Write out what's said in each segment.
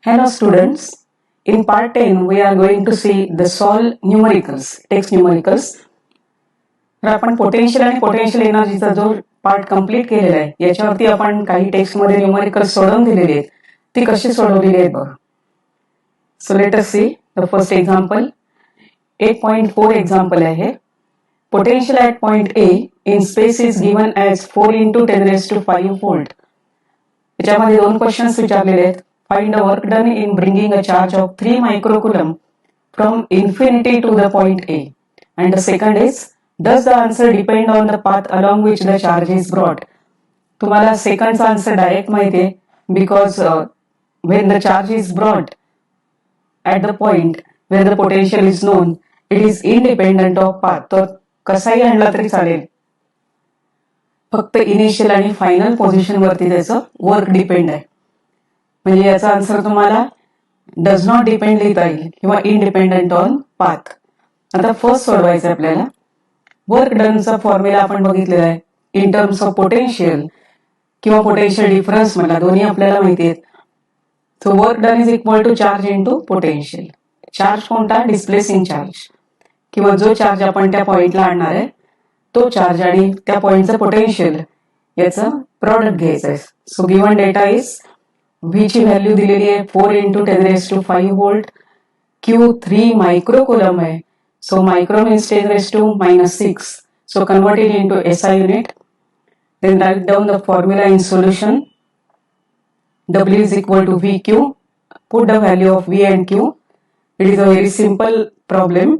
Hello students, in part 10 we are going to see the solve numericals, text numericals. तर आपण potential आणि potential एनर्जीचा जो part complete केलेला आहे याच्यावरती आपण काही टेक्स्ट मध्ये न्यूमरिकल्स सोडवून दिलेली आहेत ती कशी सोडवलेली आहेत बघ. So let us see the first example. 8.4 example आहे. Potential at point A in space is given as 4 × 10⁵ volt. याच्यामध्ये दोन क्वेश्चन्स विचारलेले आहेत. Find the work done in bringing a charge of 3 microcoulomb from infinity to the point A. And the second is, does the answer depend on the path along which the charge is brought? तुम्हाला सेकंडचा answer direct माहिती आहे because when the charge is brought at the point where the potential is known, it is independent of path. तो कसाही आणला तरी चालेल, फक्त initial आणि फायनल पोझिशन वरती त्याचं वर्क डिपेंड आहे. म्हणजे याचा आन्सर तुम्हाला डज नॉट डिपेंड लिहिता येईल किंवा इंडिपेंडंट ऑन पाथ. आता फर्स्ट सोडवायचं आपल्याला. वर्क डनचा फॉर्म्युला आपण बघितलेला आहे इन टर्म्स ऑफ पोटेन्शियल किंवा पोटेन्शियल डिफरन्स मला दोन्ही आपल्याला माहिती आहेत. So work done is equal to charge into potential. Charge कोणता? डिस्प्लेसिंग चार्ज किंवा जो चार्ज आपण त्या पॉइंटला आणणार आहे तो चार्ज आणि त्या पॉइंटचं पोटेन्शियल याचं प्रॉडक्ट घ्यायचं आहे. So given data is V ची व्हॅल्यू दिलेली आहे 4 × 10⁵ व्होल्ट. Q 3 मायक्रोकुलम आहे. So micro means 10⁻⁻6. So converted into SI unit. Then write down the formula in solution. W is equal to VQ. Put the value of V and Q. It is a very simple problem.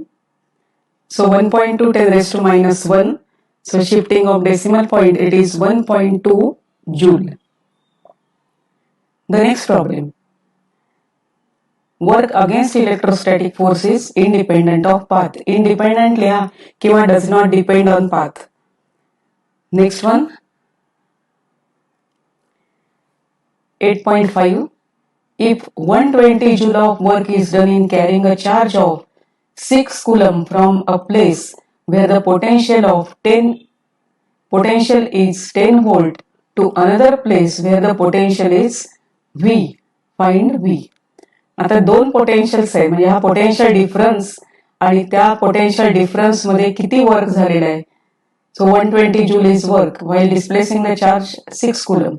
So 1.2 10⁻⁻1. So shifting of decimal point, it is 1.2 joule. The next problem. Work against electrostatic force is independent of path. Independent लिहा किंवा does not depend on path. Next one. 8.5. If 120 joule of work is done in carrying a charge of 6 coulomb from a place where the potential is 10 volt to another place where the potential is V. Find V. आता दोन पोटेन्शियल्स आहे म्हणजे हा potential difference आणि त्या potential difference मध्ये किती work झालेला आहे. So 120 joule is work while displacing the charge 6 coulomb.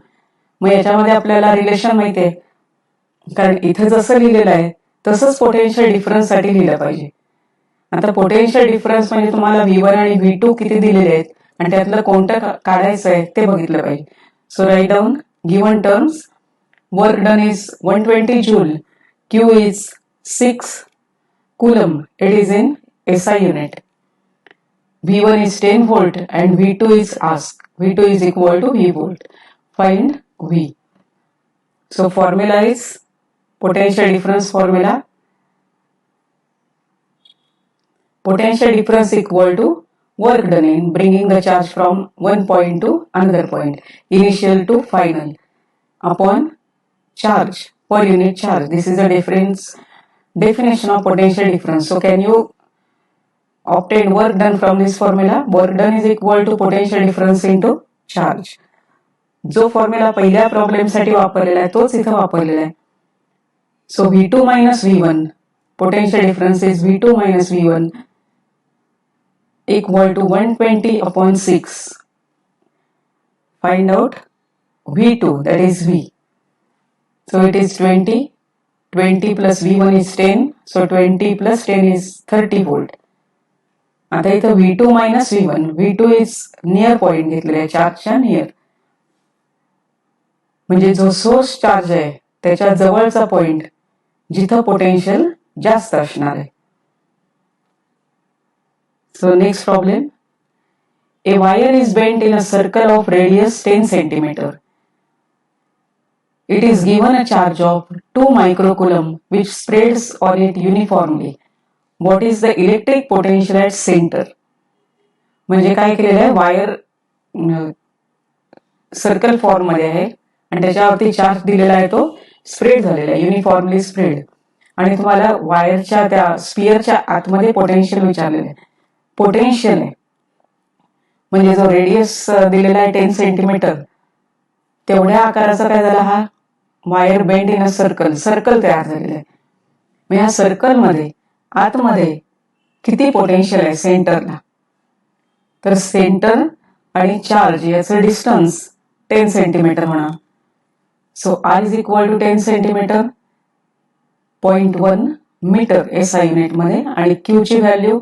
मग याच्यामध्ये आपल्याला रिलेशन माहिती आहे कारण इथे जसं लिहिलेलं आहे तसंच पोटेन्शियल डिफरन्स साठी लिहिलं पाहिजे. आता पोटेन्शियल डिफरन्स म्हणजे तुम्हाला V1 आणि V2 किती दिलेले आहेत आणि त्यातलं कोणतं काढायचं आहे ते बघितलं पाहिजे. So write down given terms. Work done is 120 joule. Q is 6 coulomb. It is in SI unit. V1 is 10 volt and V2 is asked. V2 is equal to V volt. Find V. So formula is potential difference formula. Potential difference equal to work done in bringing the charge from one point to another point, initial to final, upon charge per unit charge. This is the definition of potential difference. So can you obtain work done from this formula? Work done is equal to potential difference into charge. जो formula पहिल्या problem साठी वापरलेला आहे तोच इथं वापरलेला आहे. So V2 minus V1, potential difference is V2 minus V1 equal to 120/6. Find out V2, that is V. So it is 20. 20 plus V1 is 10. So 20 plus 10 is 30 volt. आता इथं V2 minus V1. V2 is near point घेतलेला आहे चार्जच्या near. म्हणजे जो source charge आहे त्याच्या जवळचा पॉइंट जिथं पोटेन्शियल जास्त असणार आहे. So next problem. A wire is bent in a circle of radius 10 centimeter. It is given a charge of 2 microcoulomb which spreads on it uniformly. What is the electric potential at center? म्हणजे काय केलेलं आहे, wire circle form मध्ये आहे आणि त्याच्यावरती charge दिलेला आहे तो स्प्रेड झालेला आहे, युनिफॉर्मली स्प्रेड. आणि तुम्हाला वायरच्या त्या स्पिअरच्या आतमध्ये पोटेन्शियल विचारलेलं आहे. पोटेन्शियल आहे म्हणजे जो रेडियस दिलेला आहे 10 सेंटीमीटर तेवढ्या आकाराचा काय झाला हा wire bend in a circle तयार झालेलं आहे. मग या सर्कलमध्ये आतमध्ये किती पोटेन्शियल आहे सेंटरला, तर सेंटर आणि चार्ज याचं डिस्टन्स 10 सेंटीमीटर होणार. So R is equal to 10 centimetre, 0.1 metre SI unit मध्ये, आणि क्यू ची value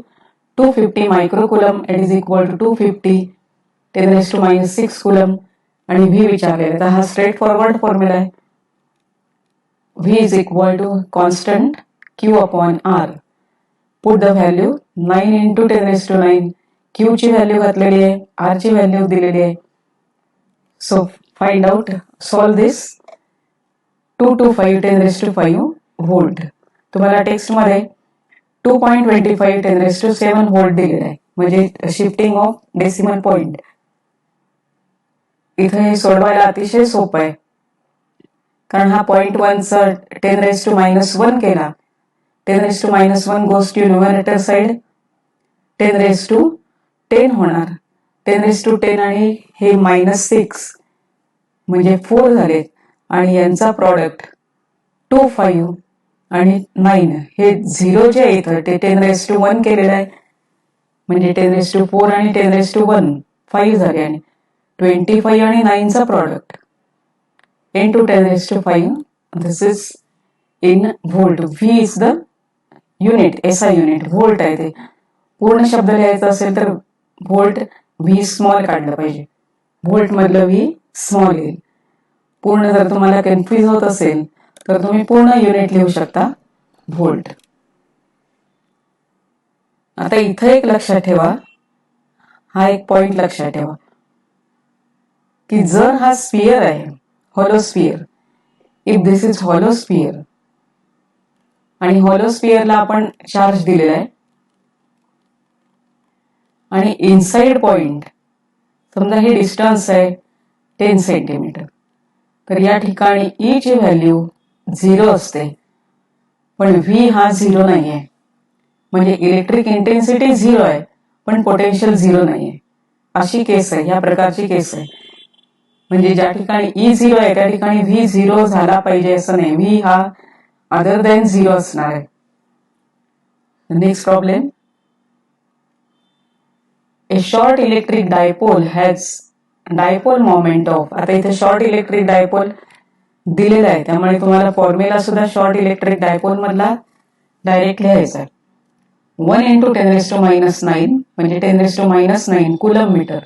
250 microcoulomb, it is equal to 250 10⁻⁻6 coulomb, आणि व्ही विचारलेला. तर हा स्ट्रेट फॉरवर्ड फॉर्म्युला आहे. V is equal to constant Q upon R. Put the value 9 into 10⁹. Q ची value घातलेली आहे, आर ची व्हॅल्यू दिलेली आहे. सो फाइंड आउट, सॉल्व दिस. 225 10⁵ व्होल्ट. तुम्हाला टेक्स्ट मध्ये 2.25 10⁷ व्होल्ट दिलेला आहे, म्हणजे शिफ्टिंग ऑफ डेसिमल पॉइंट. इथे हे सोडवायला अतिशय सोपं आहे, कारण हा 0.1 चा 10⁻⁻1 केला. 10⁻⁻1 गोज टू न्यूमरेटर साइड, 10⁻10 होणार. 10⁻10 आणि हे -6 म्हणजे 4 झाले, आणि यांचा प्रॉडक्ट 25 आणि 9 हे 0 जे आहे इथं ते 10⁻1 केलेलं आहे, म्हणजे 10⁻4 आणि 10⁻1 5 झाले, आणि 25 आणि 9 चा product into 10⁵. This is in volt. V is the unit, SI unit volt आहे. ते पूर्ण शब्द लिहायचा असेल तर व्होल्ट व्ही स्मॉल काढलं पाहिजे, व्होल्ट मधलं व्ही स्मॉल येईल. पूर्ण जर तुम्हाला कन्फ्युज होत असेल तर तुम्ही पूर्ण युनिट लिहू शकता, व्होल्ट. आता इथं एक लक्षात ठेवा, हा एक पॉइंट लक्षात ठेवा की जर हा स्फिअर आहे, hollow sphere, if this is hollow sphere, आणि हॉलो स्फिअरला आपण चार्ज दिलेला आहे, आणि इनसाइड पॉइंट समजा हे डिस्टन्स आहे 10 सेंटीमीटर, तर या ठिकाणी ई ची व्हॅल्यू 0 असते, पण व्ही हा 0 नाहीये. म्हणजे इलेक्ट्रिक इंटेन्सिटी 0 आहे पण पोटेन्शियल 0 नाहीये. अशी केस आहे, या प्रकारची केस आहे. म्हणजे ज्या ठिकाणी ई 0 आहे त्या ठिकाणी व्ही 0 झाला पाहिजे असं नाही, व्ही हा अदर दॅन 0 असणार आहे. Next problem. A short electric dipole has dipole moment of. आता इथे शॉर्ट इलेक्ट्रिक डायपोल दिलेला आहे, त्यामुळे तुम्हाला फॉर्म्युला सुद्धा शॉर्ट इलेक्ट्रिक डायपोल मधला डायरेक्ट लिहायचा आहे. 1 into 10⁻⁹ म्हणजे 10⁻⁹ coulomb metre.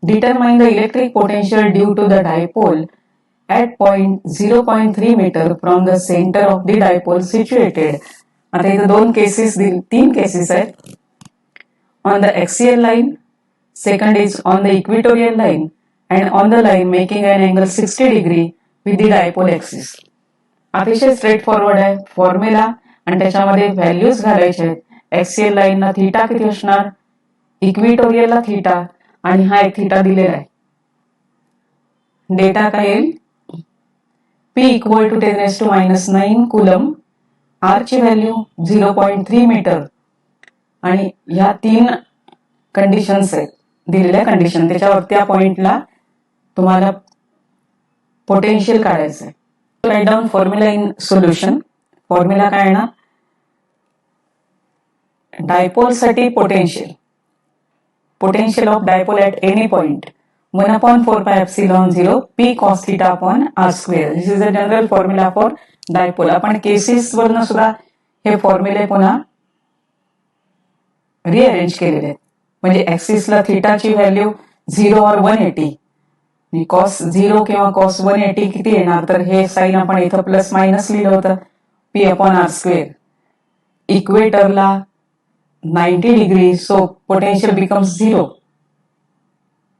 Determine the electric potential due to the dipole at point 0.3 meter from the center of the dipole situated. आता इथे तीन केसेस आहेत. On the axial line, second is on the equatorial line, and on the line making an angle 60 degree with the dipole axis. अतिशय straight forward आहे formula, आणि त्याच्यामध्ये values घालायचे आहेत. एक्सियल लाईनला थीटा किती असणार, इक्विटोरियलला थीटा, आणि हा एक थीटा दिलेला आहे. डेटा काय येईल, P equal to 10⁻⁹ coulomb, R ची व्हॅल्यू 0.3 मीटर, आणि ह्या 3 कंडिशन्स आहेत दिलेल्या कंडिशन, त्याच्यावर त्या पॉइंटला तुम्हाला पोटेन्शियल काढायचं आहे. Write down formula in solution. Formula काय येणार, डायपोल साठी potential of dipole at any point 1/4πε0 P cos θ upon r². This is a general formula for dipole. आपण केसेस वरनं सुद्धा हे फॉर्म्युले पुन्हा रिअरेंज केलेले आहेत. म्हणजे ऍक्सिसला थीटाची व्हॅल्यू 0 और 180, कॉस 0 किंवा कॉस 180 किती येणार, तर हे साइन आपण इथं प्लस मायनस लिहिलं होतं, P upon r². इक्वेटरला 90 degree, so potential becomes 0,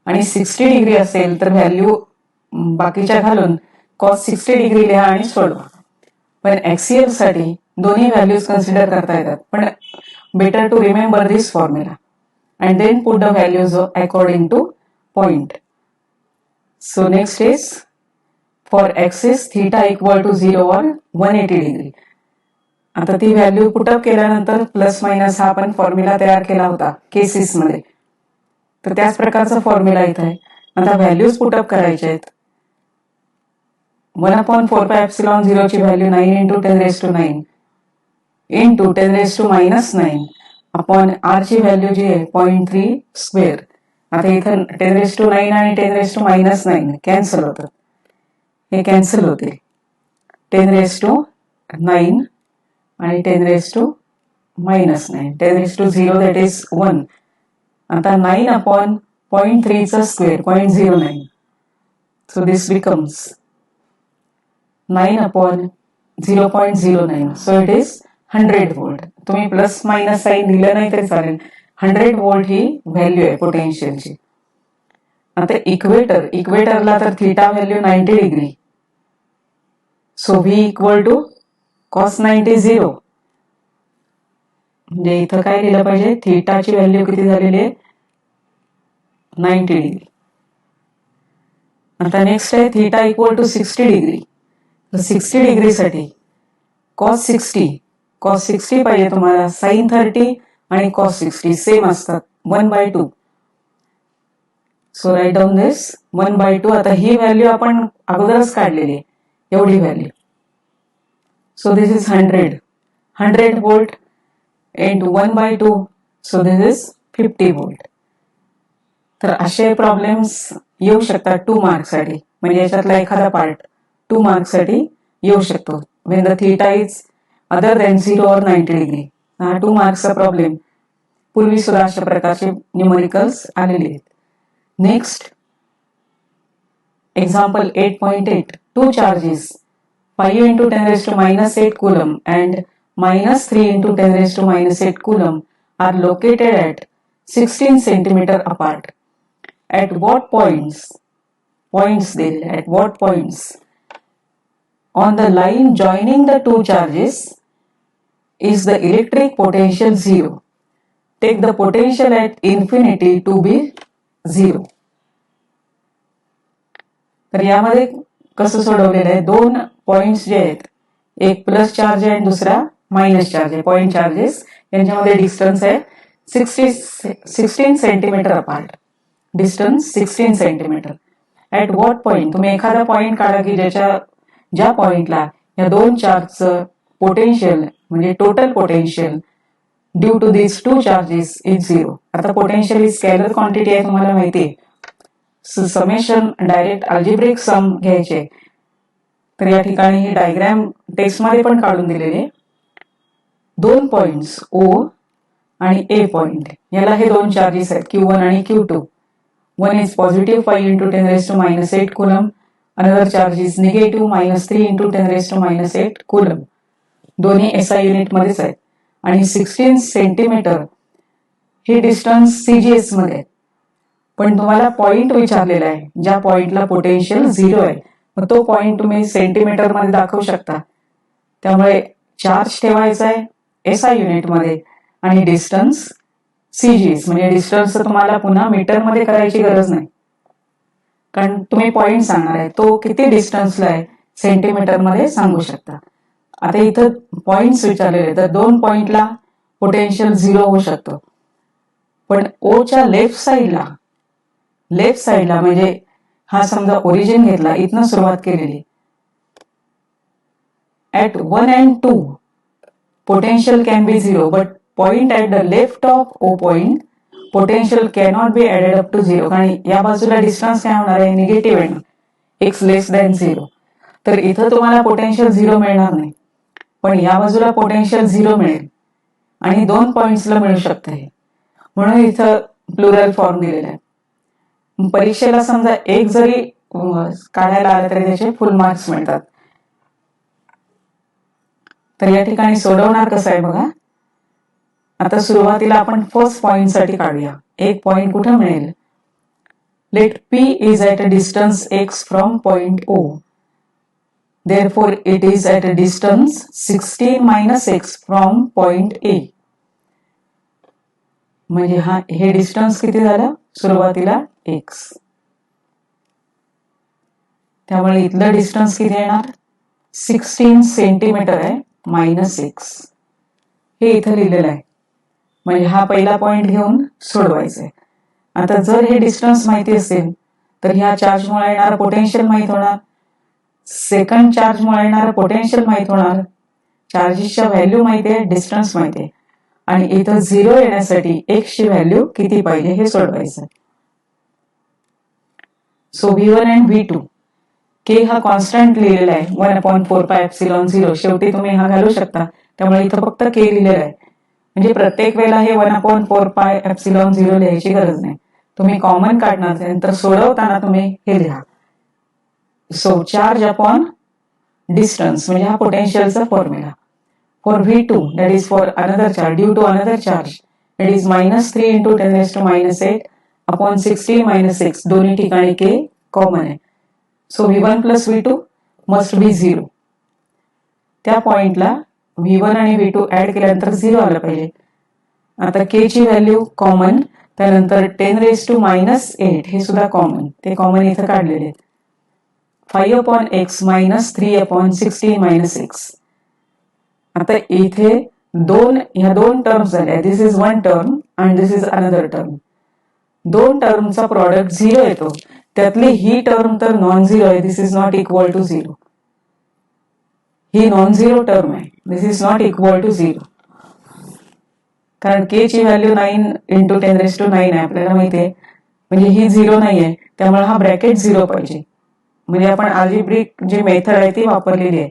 आणि 60 डिग्री असेल तर व्हॅल्यू बाकीच्या घालून कॉस 60 डिग्री लिहा आणि सोडवा. पण एक्सियल साठी दोन्ही व्हॅल्यूज कन्सिडर करता येतात, पण better to remember this formula and then put the values according to point. So next is for axis theta equal to 0 or 180 degree. आता ती व्हॅल्यू पुटअप केल्यानंतर प्लस मायनस हा आपण फॉर्म्युला तयार केला होता केसेस मध्ये, तर त्याच प्रकारचा फॉर्म्युला इथे आहे. आता व्हॅल्यूज पुटअप करायचे आहेत. 1/4πε0 ची value 9 into 10⁹ into 10⁻⁹ upon R ची व्हॅल्यू जी आहे 0.3 स्क्वेअर. आता इथं 10⁹ आणि 10⁻⁹ कॅन्सल होतात, हे कॅन्सल होते. 10⁹ आणि 10⁻⁹ 10�0 दॅट इज 1. आता 9 अपॉन 0.3 चा square 0.09. So this becomes 9 upon 0.09. So it is 100 volt. तुम्ही प्लस मायनस साईन दिलं नाही तरी चालेल. 100 व्होल्ट ही व्हॅल्यू आहे पोटेन्शियलची. आता इक्वेटरला तर theta value 90 degree. So V equal to cos 90 0. म्हणजे इथं काय लिहिलं पाहिजे, थिटाची व्हॅल्यू किती झालेली आहे 90 डिग्री. आता नेक्स्ट आहे थिटा इक्वल टू 60 डिग्री. 60 डिग्रीसाठी cos 60 पाहिजे तुम्हाला. sin 30 आणि cos 60 सेम असतात 1/2. सो राईट डाऊन दिस 1/2. आता ही व्हॅल्यू आपण अगोदरच काढलेली आहे, एवढी value. So this is 100 volt into 1/2. So this is 50 volt. तर असे प्रॉब्लेम्स येऊ शकतात 2 मार्क्ससाठी. म्हणजे याच्यातला एखादा पार्ट 2 मार्क्ससाठी येऊ शकतो. when the theta is other than 0 or 90 degree. हा 2 मार्क्सचा प्रॉब्लेम पूर्वी सुद्धा अशा प्रकारचे न्यूमरिकल्स आलेले आहेत. Next example 8.8. 2 charges 5 into 10⁻⁸ coulomb and -3 into 10⁻⁸ coulomb are located at 16 centimeter apart. At what points on the line joining the 2 charges is the electric potential 0? Take the potential at infinity to be 0. तर यामध्ये कसं सोडवलेलं आहे, 2 points जे आहेत, एक plus charge आहे आणि दुसरा मायनस चार्ज आहे. पॉइंट चार्जेस यांच्यामध्ये डिस्टन्स आहे 16 centimetre apart. Distance 16 centimetre. At what point, तुम्ही एखादा पॉइंट काढा की ज्या पॉइंटला या 2 चार्जचं पोटेन्शियल म्हणजे total potential due to this 2 charges is 0. आता पोटेन्शियल ही स्केलर क्वांटिटी आहे, तुम्हाला माहिती आहे. समेशन डायरेक्ट अल्जेब्रिक सम घ्यायचे. तर या ठिकाणी ही डायग्राम टेक्स्टमध्ये पण काढून दिलेले. 2 पॉइंट्स O आणि A पॉइंट, याला हे 2 चार्जेस आहेत Q1 आणि Q2. One is positive 5 into 10⁻⁸ coulomb. Another charge is negative -3 into 10⁻⁸ coulomb. दोन्ही SI युनिट मध्येच आहेत आणि 16 सेंटीमीटर ही डिस्टन्स CGS मध्ये आहे. पण तुम्हाला पॉइंट विचारलेला आहे ज्या पॉइंटला पोटेन्शियल 0 आहे. मग तो पॉइंट तुम्ही सेंटीमीटर मध्ये दाखवू शकता. त्यामुळे चार्ज ठेवायचा आहे SI युनिट मध्ये आणि डिस्टन्स CGS म्हणजे डिस्टन्स तुम्हाला पुन्हा मीटर मध्ये करायची गरज नाही, कारण तुम्ही पॉइंट सांगणार आहे. तो किती डिस्टन्सला आहे सेंटीमीटर मध्ये सांगू शकता. आता इथं पॉइंट्स विचारलेले, तर 2 पॉइंटला पोटेन्शियल 0 होऊ शकतो. पण ओच्या लेफ्ट साइडला म्हणजे हा समजा ओरिजिन घेतला, इथनं सुरुवात केलेली. At 1 and 2 potential can be 0, but point at the left of O point potential cannot be added up to 0. कारण या बाजूला डिस्टन्स काय होणार आहे, निगेटिव्ह आहे, x लेस दॅन 0. तर इथं तुम्हाला पोटेन्शियल 0 मिळणार नाही, पण या बाजूला पोटेन्शियल 0 मिळेल आणि 2 पॉइंट्सला मिळू शकतं हे. म्हणून इथं प्लुरल फॉर्म दिलेला आहे. परीक्षेला समजा एक जरी काढायला आलं तरी त्याचे फुल मार्क्स मिळतात. तर या ठिकाणी सोडवणार कसं आहे बघा. आता सुरुवातीला आपण फर्स्ट पॉइंट साठी काढूया. एक पॉइंट कुठं मिळेल. लेट P is at a distance x from point O. Therefore it is at a distance 16 minus x from point A. म्हणजे हे डिस्टन्स किती झालं सुरुवातीला x. त्यामुळे इथलं डिस्टन्स किती येणार 16 सेंटीमीटर आहे -x. हे इथं लिहिलेलं आहे. म्हणजे हा पहिला पॉइंट घेऊन सोडवायचा आहे. आता जर हे डिस्टन्स माहिती असेल तर ह्या चार्जमुळे येणारा पोटेन्शियल माहित होणार. सेकंड चार्जमुळे येणारं पोटेन्शियल माहित होणार, चार्जेसच्या व्हॅल्यू माहिती आहे, डिस्टन्स माहिती आहे, आणि इथं 0 येण्यासाठी x ची व्हॅल्यू किती पाहिजे हे सोडवायचं. So V1 and V2 k हा कॉन्स्टंट लिहिलेला आहे 1/4πε0. शेवटी तुम्ही हा घालू शकता, त्यामुळे इथं फक्त k लिहिलेलं आहे. म्हणजे प्रत्येक वेळेला हे 1/4πε0 लिहायची गरज नाही. तुम्ही कॉमन काढणार नंतर सोडवताना तुम्ही हे लिहा. सो चार्ज अपॉन डिस्टन्स म्हणजे हा पोटेन्शियलचा formula. For V2 that is for another charge due to another charge it is -3 × 10⁻⁸ upon 16 - 6. दोन्ही ठिकाणी k कॉमन आहे. So V1 + V2 must be 0. त्या पॉइंटला V1 आणि V2 ऍड केल्यानंतर 0 आलं पाहिजे. आता k ची व्हॅल्यू कॉमन, त्यानंतर 10⁻⁸ हे सुद्धा कॉमन, ते कॉमन इथं काढलेले आहेत. 5/x - 3/16 - 6. आता इथे ह्या दोन टर्म्स झाल्या. This is one term and this is another term. दोन टर्मचा प्रॉडक्ट 0 येतो. त्यातली ही टर्म तर नॉन झिरो आहे. This is not equal to 0. ही नॉन झिरो टर्म आहे. This is not equal to 0. कारण k ची व्हॅल्यू 9 × 10⁹ आहे आपल्याला माहिती आहे. म्हणजे ही 0 नाही आहे, त्यामुळे हा ब्रॅकेट 0 पाहिजे. म्हणजे आपण अल्जेब्रिक जी मेथड आहे ती वापरलेली आहे.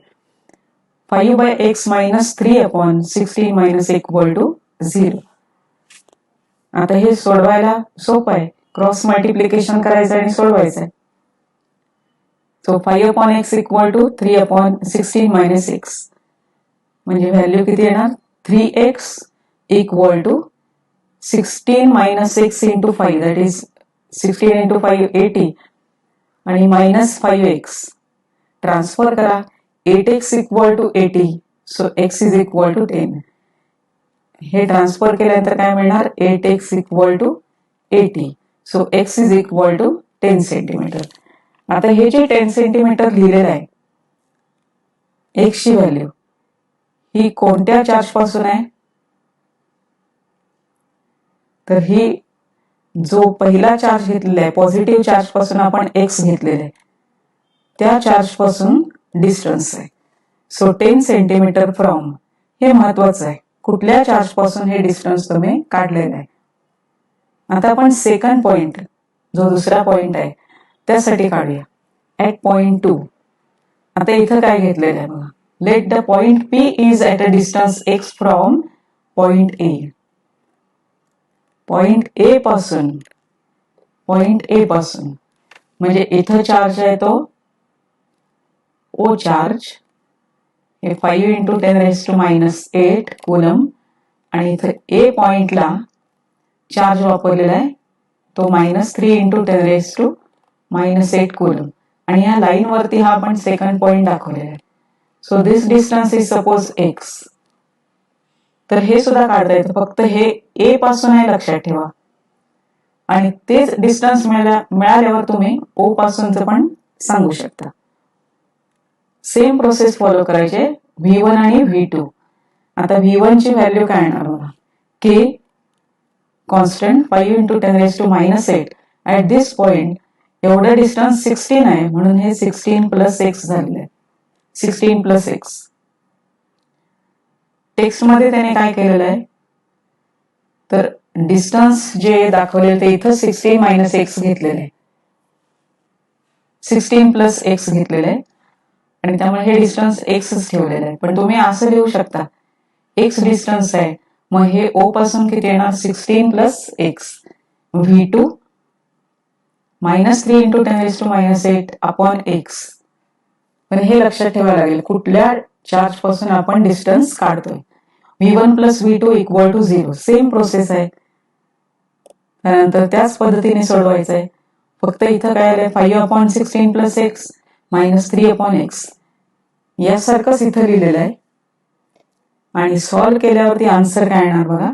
5/x - 3/16 - 0. आता हे सोडवायला सोपं आहे. क्रॉस मल्टिप्लिकेशन करायचं आणि सोडवायचं आहे. So 5/x = 3/16 - 6. म्हणजे व्हॅल्यू किती येणार? 3x = 16 - 6 × 5 दॅट इज 16 × 5 80 आणि -5x. ट्रान्सफर करा. 8x = 80. So x = 10. हे ट्रान्सफर केल्यानंतर काय मिळणार? 8x = 80. So x = 10 centimetre. आता हे जे 10 सेंटीमीटर लिहिलेलं आहे, x ची व्हॅल्यू ही कोणत्या चार्ज पासून आहे? तर ही जो पहिला चार्ज घेतलेला आहे, पॉझिटिव्ह चार्ज पासून आपण x घेतलेला आहे, त्या चार्ज पासून डिस्टन्स आहे. So 10 centimetre from. हे महत्वाचं आहे. कुठल्या चार्ज पासून हे डिस्टन्स तुम्ही काढलेलं आहे. आता आपण सेकंड पॉइंट, जो दुसरा पॉइंट आहे, त्यासाठी काढूया. At point 2. आता इथं काय घेतलेलं आहे बघा. Let the point P is at a distance x from point A. Point A पासून म्हणजे इथं चार्ज आहे तो O चार्ज. हे 5 × 10⁻⁸ कूलम. आणि इथं A पॉइंटला चार्ज वापरलेला आहे तो -3 × 10⁻⁸ कूलम. आणि या लाईन वरती हा आपण सेकंड पॉइंट दाखवलेला आहे. So this distance is suppose x. तर हे सुद्धा काढता येतं, फक्त हे A पासून आहे लक्षात ठेवा. आणि तेच डिस्टन्स मिळाल्यावर तुम्ही O पासूनच पण सांगू शकता. सेम प्रोसेस फॉलो करायचे V1 आणि V2. आता V1 ची व्हॅल्यू काय येणार बघा. k constant 5 × 10⁻⁸. At this point एवढं डिस्टन्स 16 आहे, म्हणून हे 16 + x झालेलं आहे. 16 + x. टेक्स्ट मध्ये त्याने काय केलेलं आहे, तर डिस्टन्स जे दाखवलेलं ते इथं 16 - x घेतलेलं आहे. 16 + x घेतलेलं आहे आणि त्यामुळे हे डिस्टन्स x ठेवलेलं आहे. पण तुम्ही असं लिहू शकता, x डिस्टन्स आहे, मग हे O पासून किती येणार? 16 + x. V2 -3 × 10⁻⁸ upon x. पण हे लक्षात ठेवायला लागेल कुठल्या चार्ज पासून आपण डिस्टन्स काढतोय. V1 + V2 = 0. सेम प्रोसेस आहे. त्यानंतर त्याच पद्धतीने सोडवायचं आहे. फक्त इथं काय आलंय 5/16 + x -3/x. यासारखंच इथं लिहिलेलं आहे. आणि सॉल्व्ह केल्यावरती आन्सर काय येणार बघा.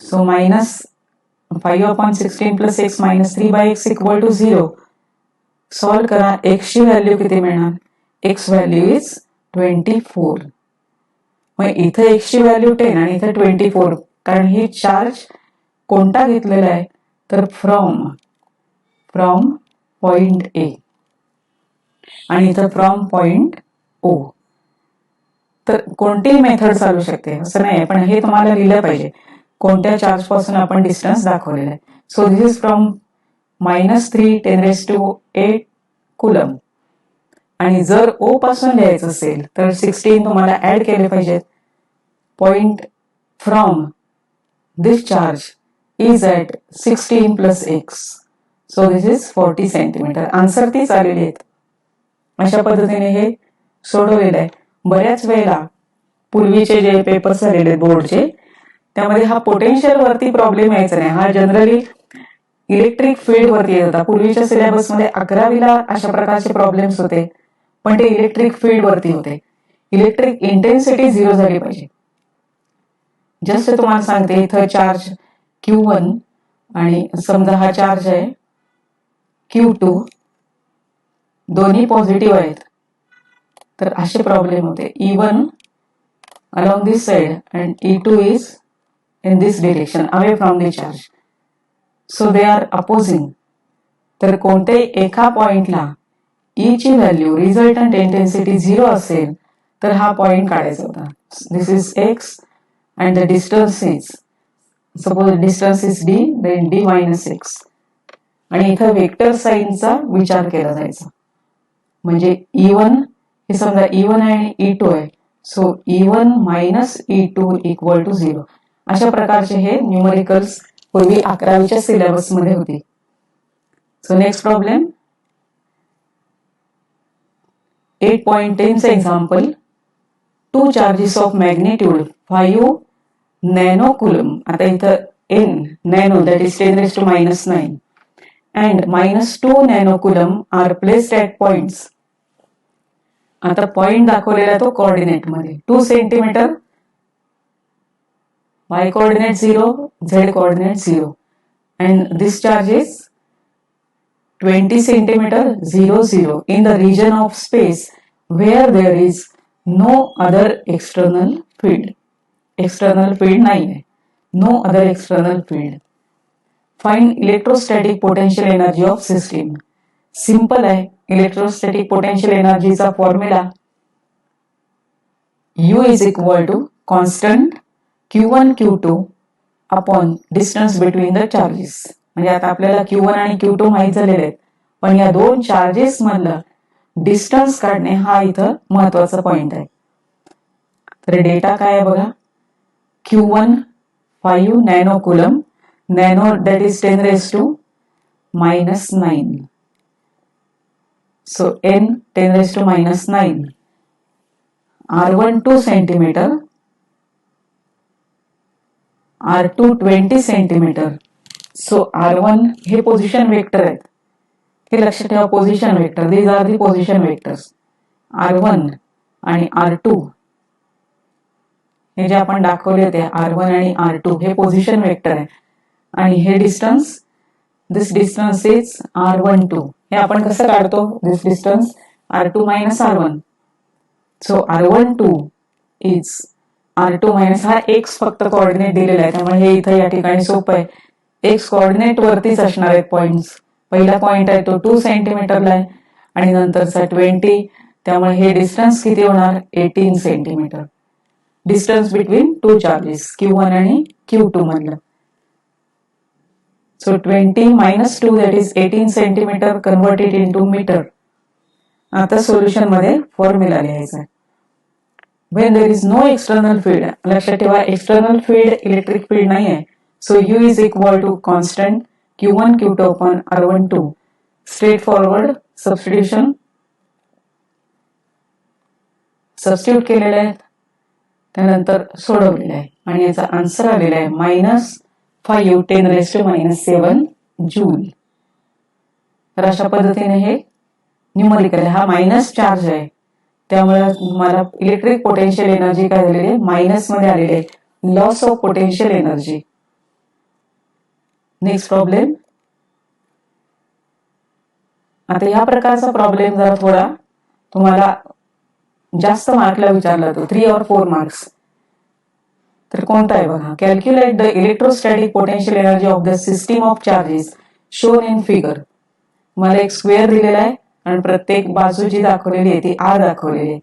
So -5/16 + x -3/x = 0. सॉल्व्ह करा. x ची व्हॅल्यू किती मिळणार? x value is 24. मग इथं x ची व्हॅल्यू 10 आणि इथं 24. कारण ही चार्ज कोणता घेतलेला आहे, तर फ्रॉम पॉइंट A. आणि इथं फ्रॉम पॉइंट ओ. तर कोणतीही मेथड चालू शकते असं नाही, पण हे तुम्हाला लिहिलं पाहिजे कोणत्या चार्ज पासून आपण डिस्टन्स दाखवलेला आहे. So this is from -3 10⁸ coulomb. आणि जर ओ पासून लिहायचं असेल तर 16 तुम्हाला ऍड केले पाहिजेत. Point from this charge is at 16 + x. So this is 40 centimetre. Answer तीच आलेली आहेत. अशा पद्धतीने हे सोडवलेलं आहे. बऱ्याच वेळेला पूर्वीचे जे पेपर्स झालेले बोर्डचे त्यामध्ये हा पोटेन्शियल वरती प्रॉब्लेम यायचा नाही, हा जनरली इलेक्ट्रिक फील्ड वरती येत होता. पूर्वीच्या सिलेबसमध्ये 11वीला अशा प्रकारचे प्रॉब्लेम्स होते, पण ते इलेक्ट्रिक फील्ड वरती होते. इलेक्ट्रिक इंटेन्सिटी 0 झाली पाहिजे. जस्ट तुम्हाला सांगते, इथं चार्ज Q1 आणि समजा हा चार्ज आहे Q2, दोन्ही पॉझिटिव्ह आहेत, तर असे प्रॉब्लेम होते. E1 along this side and E2 is in this direction away from the charge. So they are opposing. तर कोणत्याही एका पॉइंटला E ची व्हॅल्यू रिझल्टंट इंटेन्सिटी 0 असेल तर हा पॉइंट काढायचा होता. दिस is x and the distance is, suppose distance is d, then d - x. आणि इथं वेक्टर साइनचा विचार केला जायचा. म्हणजे E1 हे समजा E1 आणि E2 आहे, सो E1 - E2 = 0. अशा प्रकारचे हे न्यूमरिकल्स पूर्वी 11वीच्या सिलेबस मध्ये होती. So next problem 8.10 example. 2 charges of magnitude 5 nano coulomb. आता इथं n nano that is 10⁻⁹ and -2 nano coulomb are placed at points. आता पॉइंट दाखवलेला तो कोऑर्डिनेट मध्ये 2 centimetre, y coordinate 0, z coordinate 0, and this charge is 20 centimeter 0 0 in the region of space where there is no other external field. External field नाही आहे, no other external field. Find electrostatic potential energy of system. Simple आहे. Electrostatic potential एनर्जीचा formula U = constant Q1 Q2 upon distance between the charges. म्हणजे आता आपल्याला Q1 आणि Q2 माहित झालेले आहेत, पण या दोन चार्जेस मधलं डिस्टन्स काढणे हा इथं महत्वाचा पॉइंट आहे. तर डेटा काय आहे बघा. Q1 5 nano coulomb, nano that is 10⁻⁹. So n 10⁻⁹. R1 2 centimetre, R2 20 centimetre. So R1 हे पोझिशन वेक्टर आहेत, हे लक्षात ठेवा. Position vector, these are the position vectors. R1 आणि R2 हे जे आपण दाखवले होते, R1 आणि R2 हे पोझिशन वेक्टर आहे. आणि हे distance, this distance is R12. हे आपण कसं काढतो, दिस distance R2 - R1. So R12 is R2 - हा x फक्त कोऑर्डिनेट दिलेला आहे, त्यामुळे हे इथं या ठिकाणी सोपं आहे. x कोऑर्डिनेट वरतीच असणार आहेत पॉइंट्स. पहिला पॉइंट आहे तो 2 सेंटीमीटरला आहे आणि नंतरचा 20, त्यामुळे हे डिस्टन्स किती होणार, 18 centimetre. Distance between 2 charges Q1 आणि Q2 मधलं. So 20 - 2 that is 18 centimeter converted into meter. आता सोल्युशन मध्ये फॉर्म्युला लिहायचा आहे. When there is no external field, लक्षात ठेवा एक्सटर्नल फील्ड इलेक्ट्रिक फील्ड नाही आहे. So U = constant Q1 Q2 upon R12. Straight forward substitution. Substitute केलेलं आहे, त्यानंतर सोडवलेलं आहे आणि याचा आन्सर आलेला आहे -5 10⁻⁷ जूल. तर अशा पद्धतीने हे न्यूमरिकल आहे. हा मायनस चार्ज आहे, त्यामुळे मला इलेक्ट्रिक पोटेन्शियल एनर्जी काय झालेली आहे, मायनस मध्ये आलेली आहे. Loss of potential energy. Next problem. आता या प्रकारचा प्रॉब्लेम जरा थोडा तुम्हाला जास्त मार्कला विचारला तो 3 or 4 मार्क्स. तर कोणता आहे बघा. Calculate the electrostatic potential energy of the system of charges shown in figure. मला एक स्क्वेअर दिलेला आहे आणि प्रत्येक बाजू जी दाखवलेली आहे ती आर दाखवलेली आहे.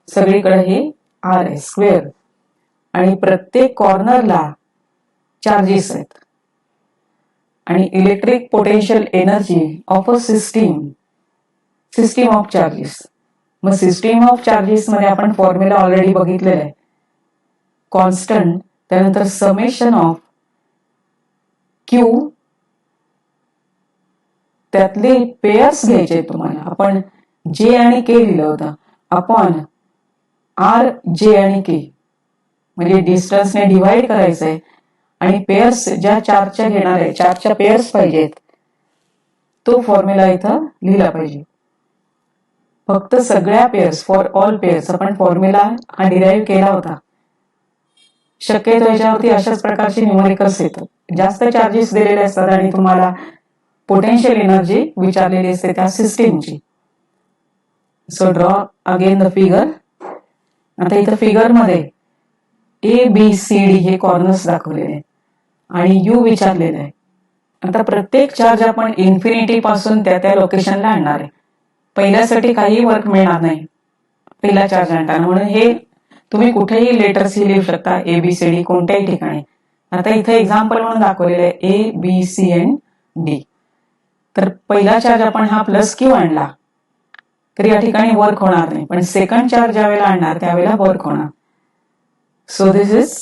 सगळीकडे हे आर आहे स्क्वेअर आणि प्रत्येक कॉर्नरला चार्जेस आहेत. आणि electric potential energy of a system of charges. मग सिस्टीम ऑफ चार्जेस मध्ये आपण फॉर्म्युला ऑलरेडी बघितलेला आहे. कॉन्स्टंट, त्यानंतर समेशन ऑफ क्यू, त्यातले पेयर्स घ्यायचे तुम्हाला. आपण जे आणि के लिहिलं होतं अपॉन आर जे आणि के, म्हणजे डिस्टन्सने डिव्हाइड करायचंय आणि पेयर्स ज्या चार्जच्या घेणार आहे, चार्जच्या पेयर्स पाहिजेत, तो फॉर्म्युला इथं लिहिला पाहिजे. फक्त सगळ्या पेयर्स, फॉर ऑल पेयर्स आपण फॉर्म्युला हा डिराईव्ह केला होता. शक्यतो याच्यावरती अशाच प्रकारचे न्यूमरिकल्स येतात. जास्त चार्जेस दिलेले असतात आणि तुम्हाला पोटेन्शियल एनर्जी विचारलेली असते त्या सिस्टीमची. So draw again the figure. आता इथं फिगर मध्ये ABCD हे कॉर्नर्स दाखवलेले आहेत आणि U विचारलेलं आहे. आता प्रत्येक चार्ज आपण इन्फिनिटी पासून त्या लोकेशनला आणणार आहे. पहिल्यासाठी काही वर्क मिळणार नाही पहिला चार्ज आणताना, म्हणून हे तुम्ही कुठेही लेटर्स लिहू शकता ABCD कोणत्याही ठिकाणी. आता इथे एक्झाम्पल म्हणून दाखवलेलं आहे ABCD. तर पहिला चार्ज आपण हा प्लस क्यू आणला तर या ठिकाणी वर्क होणार नाही, पण सेकंड चार्ज ज्यावेळेला आणणार त्यावेळेला वर्क होणार. So this is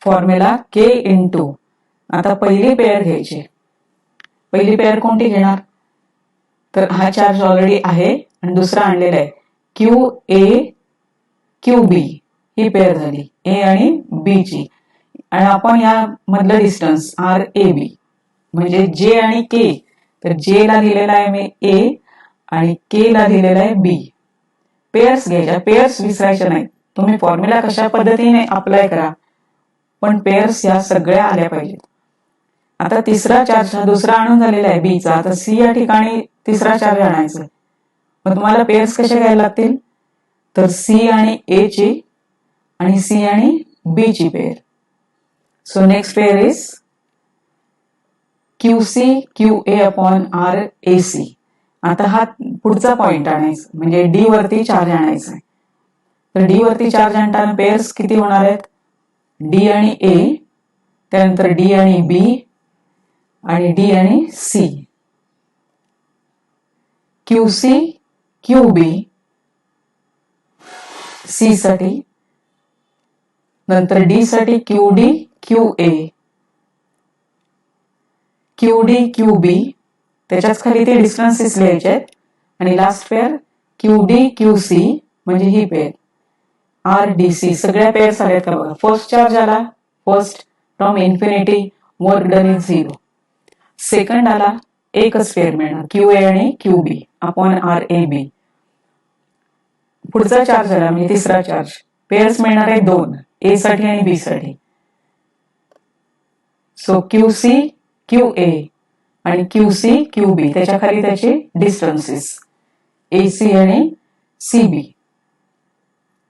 formula K into. आता पहिली पेअर घ्यायची. पहिली पेअर कोणती घेणार? तर हा चार्ज ऑलरेडी आहे आणि दुसरा आणलेला आहे QA QB. ही पेअर झाली A आणि B ची. आणि आपण या मधलं डिस्टन्स RAB म्हणजे J आणि K. तर J ला लिहिलेला आहे मी A आणि K ला लिहिलेला आहे B. पेअर्स घ्यायच्या, पेअर्स विसरायच्या नाहीत. तुम्ही फॉर्म्युला कशा पद्धतीने अप्लाय करा, पण पेअर्स या सगळ्या आल्या पाहिजेत. आता तिसरा चार्ज हा दुसरा आणून झालेला आहे B चा. आता C या ठिकाणी तिसरा चार्ज आणायचा. मग तुम्हाला पेअर्स कशा घ्यायला लागतील? तर C आणि A ची आणि C आणि B ची pair. So next pair is QC QA upon RAC. आता हा पुढचा पॉइंट आणायचा, म्हणजे D वरती चार्ज आणायचा आहे. तर D वरती चार्ज आणताना पेअर्स किती होणार आहेत? D आणि A, त्यानंतर D आणि B आणि D आणि C. QC QB C साठी, नंतर D साठी QD QA, QD QB, त्याच्याच खाली ते डिस्टन्सेस लिहायचे आहेत. आणि लास्ट पेअर QD QC म्हणजे ही पेअर RDC. सगळ्या पेअर्स आल्यात का बघा. फर्स्ट चार्ज आला, first from infinity, work done is 0. Second आला, एकच पेअर मिळणार QA आणि QB अपॉन RAB. पुढचा चार्ज आला म्हणजे तिसरा चार्ज, पेअर्स मिळणार आहे 2, A साठी आणि B साठी. सो QC QA आणि QC QB, त्याच्या खाली त्याचे डिस्टन्सेस AC आणि CB.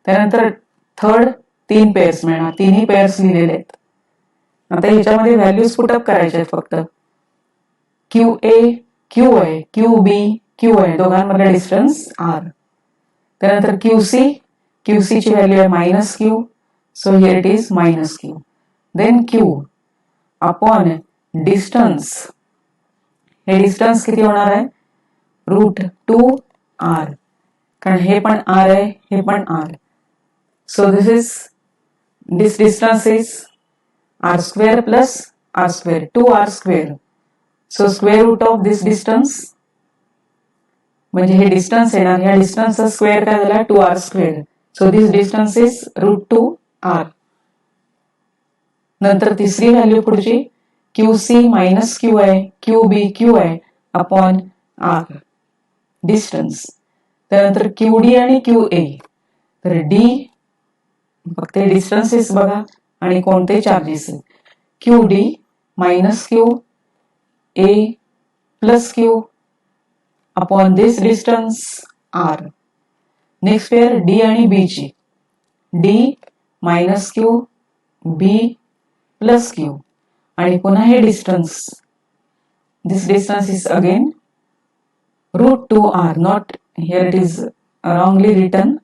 त्यानंतर थर्ड 3 पेअर्स मिळणार, तिन्ही पेअर्स लिहिलेले आहेत. आता ह्याच्यामध्ये व्हॅल्यूज पुटअप करायचे आहेत फक्त. QA QA QB QA दोघांमधला डिस्टन्स R. त्यानंतर QC ची व्हॅल्यू आहे -Q. So here it is -Q. Then Q upon distance. हे डिस्टन्स किती होणार आहे? √2R, कारण हे पण R आहे, हे पण R. So this distance is R square plus R square, 2R square. So square root of this distance म्हणजे हे डिस्टन्स येणार, ह्या डिस्टन्सचा स्क्वेअर काय झाला? 2R square. So this distance is √2R. नंतर तिसरी व्हॅल्यू पुढची QC -QA QB QA upon R distance. त्यानंतर QD आणि QA. तर D फक्त डिस्टन्सेस बघा आणि कोणते चार्जेस आहेत. QD -Q A plus Q upon this distance R. Next pair D आणि B ची. D -Q B plus Q आणि पुन्हा हे distance. This distance is again root 2r, not here, it is wrongly written.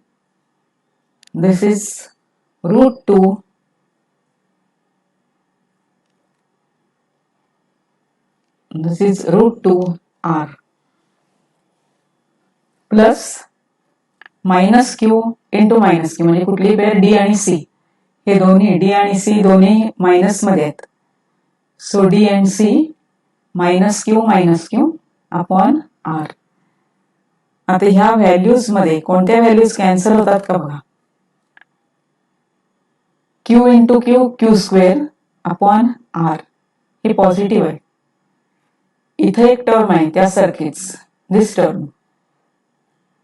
This is root 2 this is root 2r plus minus q into minus q, म्हणजे कुठली pair d आणि c, हे दोन्ही d आणि c दोन्ही minus मध्ये आहेत. So d and c minus q upon r. आता ह्या व्हॅल्यूज मध्ये कोणत्या व्हॅल्यूज कॅन्सल होतात का बघा. q into q square upon r हे पॉझिटिव्ह आहे. इथे एक टर्म आहे त्यासारखीच, दिस टर्म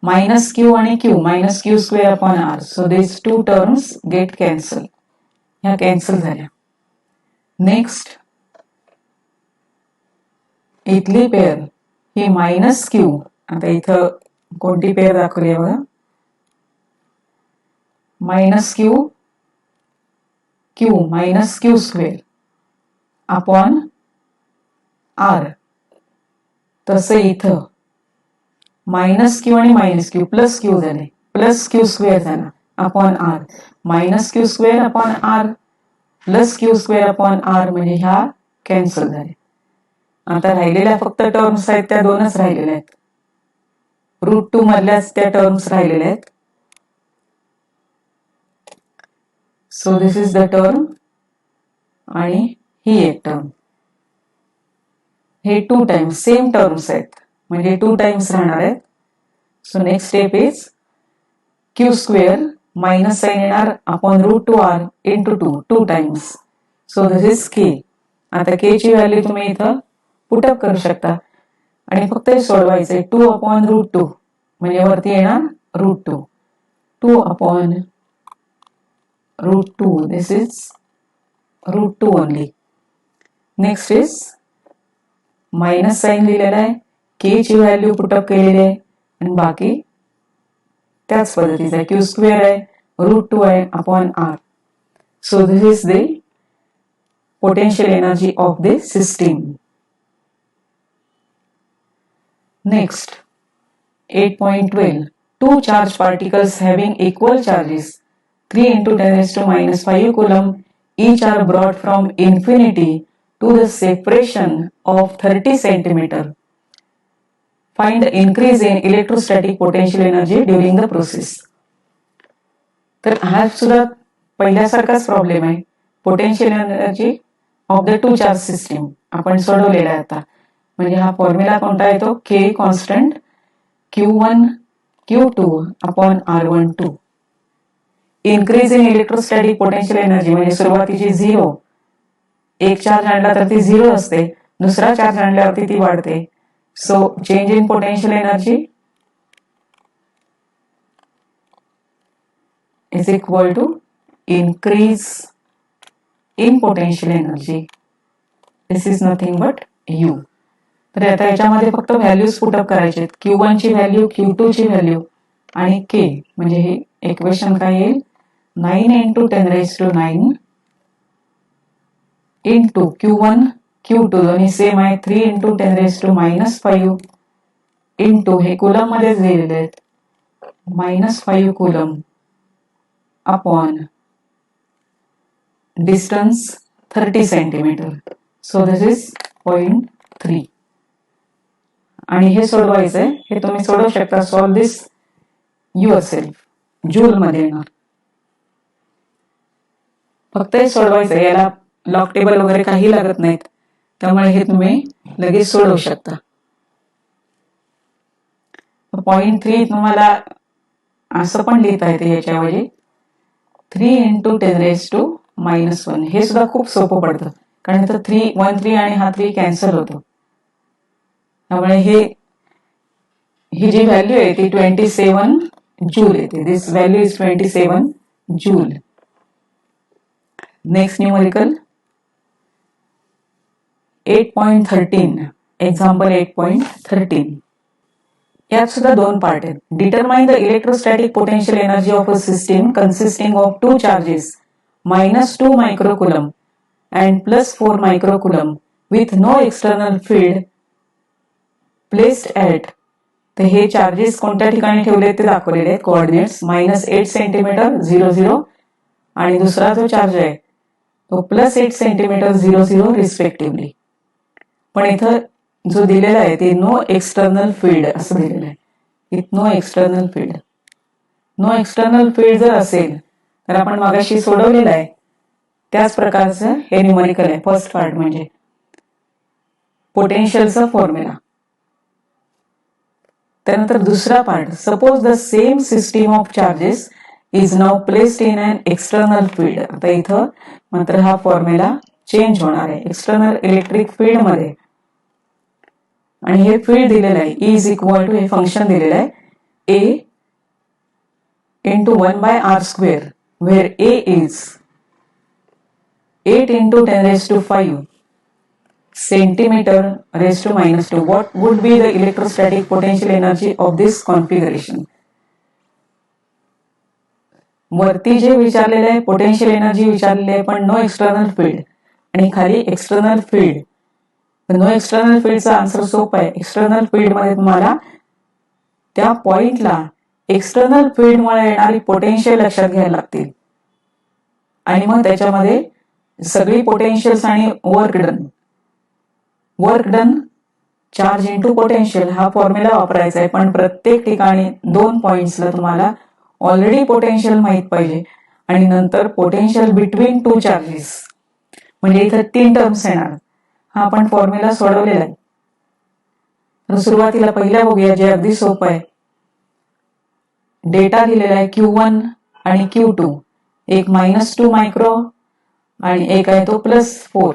minus q आणि q minus q square upon r. So these two terms get cancelled. ह्या कॅन्सल झाल्या. नेक्स्ट इथली पेअर ही मायनस q, आता इथं कोणती पेअर दाखवली बघा, minus q minus q square upon r. तसे इथं मायनस q आणि मायनस q प्लस q झाले, प्लस q स्क्वेअर झाला upon r, minus q square upon r plus q square upon r, म्हणजे ह्या कॅन्सल झाले. आता राहिलेल्या फक्त टर्म्स आहेत त्या दोनच राहिलेल्या आहेत. रूट 2 मधल्याच त्या टर्म्स राहिलेल्या आहेत. So this is the term आणि ही एक टर्म. हे 2 टाइम्स सेम टर्म्स आहेत, म्हणजे 2 टाइम्स राहणार आहेत. So next step is q square minus sign येणार upon root 2r into 2 times. So this is k. आता k ची व्हॅल्यू तुम्ही इथं पुटअप करू शकता आणि फक्त हे सोडवायचे. 2 अपॉन रूट 2 म्हणजे वरती येणार root 2 upon root 2. This is root 2 only. Next is minus sign लिहिलेला आहे, k ची व्हॅल्यू पुटअप केलेली आहे आणि बाकी त्याच पद्धतीचा आहे. q स्क्वेअर आहे, रूट 2 आहे upon r. So this is the potential energy of the system. Next, 8.12. Two charged particles having equal charges 3 into 10 raised to minus 5 coulomb each are brought from infinity to the separation of 30 centimeter. Find the increase in electrostatic potential energy during the process. तर हा सुद्धा पहिल्यासारखाच problem आहे. Potential energy of the two charge system आपण सोडवलेला आहे आता. म्हणजे हा formula कोणता येतो, k constant q1 q2 upon r12. Increase in electrostatic potential energy म्हणजे सुरुवातीची 0, एक चार्ज आणला तर ती 0 असते, दुसरा चार्ज आणल्यावरती ती वाढते. So change in potential energy is equal to increase in potential energy. This is nothing but u. तर आता याच्यामध्ये फक्त व्हॅल्यूज पुटअप करायचे आहेत. q1 ची व्हॅल्यू, q2 ची व्हॅल्यू आणि k. म्हणजे हे इक्वेशन काय येईल, 9 into 10 raised to 9 into q1 q2 दोन्ही सेम आहे, 3 into 10 raised to minus 5 into हे कुलम मध्येच दिलेले आहेत, -5 coulomb upon distance 30 centimeter. So this is 0.3. आणि हे सोडवायचंय, हे तुम्ही सोडवू शकता. सॉल्व दिस युअरसेल्फ. जूल मध्ये येणार. फक्त हे सोडवायचंय, याला लॉग टेबल वगैरे काही लागत नाहीत, त्यामुळे हे तुम्ही लगेच सोडवू शकता. 0.3 तुम्हाला असं पण लिहिता येते याच्याऐवजी 3 into 10 raised to minus 1. हे सुद्धा खूप सोपं पडतं, कारण इथं 3 आणि हा 3 कॅन्सल होतो. त्यामुळे ही जी व्हॅल्यू आहे ती 27 जूल येते. This value is 27 joule. Next numerical 8.13. Example 8.13. यात सुद्धा 2 पार्ट आहेत. Determine the electrostatic potential energy of a system consisting of 2 charges -2 microcoulomb and +4 microcoulomb with no external field placed at तर हे चार्जेस कोणत्या ठिकाणी ठेवले ते दाखवलेले आहेत कोऑर्डिनेट्स -8 सेंटीमीटर 0 आणि दुसरा जो चार्ज आहे तो +8 सेंटीमीटर 0 रिस्पेक्टिव्हली. पण इथं जो दिलेला आहे ते नो एक्सटर्नल फील्ड असं दिलेलं आहे. No external field. No external field जर असेल तर आपण मागाशी सोडवलेलं आहे त्याच प्रकारचं हे न्यूमरिकल आहे. फर्स्ट पार्ट म्हणजे पोटेन्शियलचा फॉर्म्युला. त्यानंतर दुसरा part, suppose the same system of charges is now placed in an external field. आता इथं मात्र हा फॉर्म्युला चेंज होणार आहे एक्सटर्नल इलेक्ट्रिक फील्ड मध्ये. आणि हे फील्ड दिलेलं आहे E इज इक्वल टू हे फंक्शन दिलेलं आहे A into 1/r², where A is 8 into 10⁵ centimeter raised to -2. What would be the electrostatic potential energy of this configuration? वरती जे विचारलेलं आहे पोटेन्शियल एनर्जी विचारलेली आहे पण नो एक्सटर्नल फील्ड आणि खाली external field. No external फील्डचा answer सोपा आहे. एक्सटर्नल फील्ड मध्ये तुम्हाला त्या पॉइंटला एक्सटर्नल फील्डमुळे येणारी पोटेन्शियल लक्षात घ्यायला लागतील आणि मग त्याच्यामध्ये सगळी पोटेन्शियल्स आणि work done charge into potential हा फॉर्म्युला वापरायचा आहे. पण प्रत्येक ठिकाणी 2 पॉइंट्सला तुम्हाला ऑलरेडी पोटेन्शियल माहित पाहिजे आणि नंतर पोटेन्शियल बिटवीन 2 चार्जेस म्हणजे इथं 3 टर्म्स येणार. हा आपण फॉर्म्युला सोडवलेला आहे. तर सुरुवातीला पहिल्या बघूया जे अगदी सोपं आहे. डेटा दिलेला आहे Q1 आणि Q2. एक -2 मायक्रो आणि एक आहे तो +4.